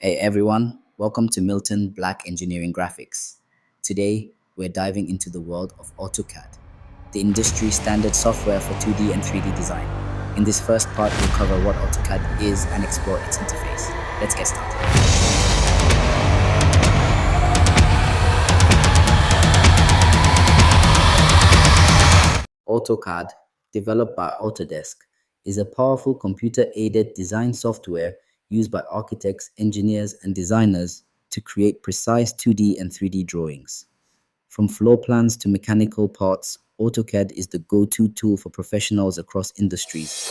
Hey everyone, welcome to Milton Black Engineering Graphics. Today, we're diving into the world of AutoCAD, the industry standard software for 2D and 3D design. In this first part, we'll cover what AutoCAD is and explore its interface. Let's get started. AutoCAD, developed by Autodesk, is a powerful computer-aided design software used by architects, engineers, and designers to create precise 2D and 3D drawings. From floor plans to mechanical parts, AutoCAD is the go-to tool for professionals across industries.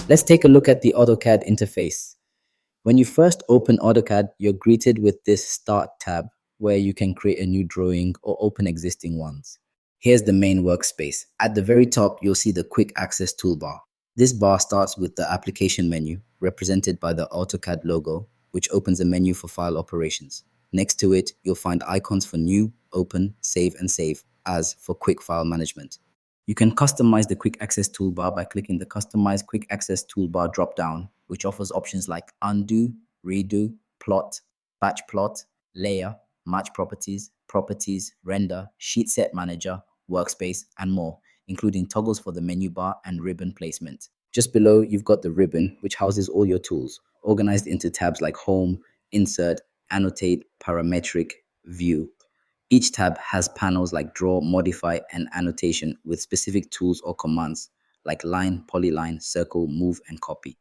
Let's take a look at the AutoCAD interface. When you first open AutoCAD, you're greeted with this Start tab where you can create a new drawing or open existing ones. Here's the main workspace. At the very top, you'll see the Quick Access toolbar. This bar starts with the application menu, represented by the AutoCAD logo, which opens a menu for file operations. Next to it, you'll find icons for New, Open, Save, and Save as for quick file management. You can customize the Quick Access toolbar by clicking the Customize Quick Access toolbar dropdown, which offers options like Undo, Redo, Plot, Batch Plot, Layer, Match Properties, Properties, Render, Sheet Set Manager, Workspace, and more, including toggles for the menu bar and ribbon placement. Just below, you've got the ribbon, which houses all your tools, organized into tabs like Home, Insert, Annotate, Parametric, View. Each tab has panels like Draw, Modify, and Annotation with specific tools or commands like Line, Polyline, Circle, Move, and Copy.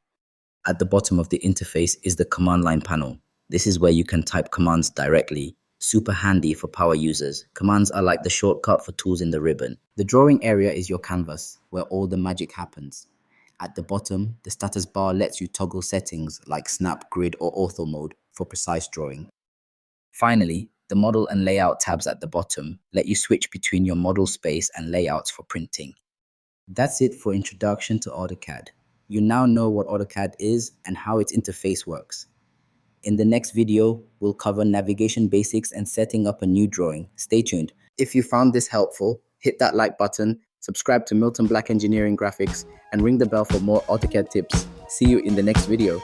At the bottom of the interface is the Command Line panel. This is where you can type commands directly. Super handy for power users. Commands are like the shortcut for tools in the ribbon. The drawing area is your canvas, where all the magic happens. At the bottom, the status bar lets you toggle settings like Snap, Grid, or Ortho mode for precise drawing. Finally, the Model and Layout tabs at the bottom let you switch between your model space and layouts for printing. That's it for introduction to AutoCAD. You now know what AutoCAD is and how its interface works. In the next video, we'll cover navigation basics and setting up a new drawing. Stay tuned. If you found this helpful, hit that like button, subscribe to Milton Black Engineering Graphics, and ring the bell for more AutoCAD tips. See you in the next video.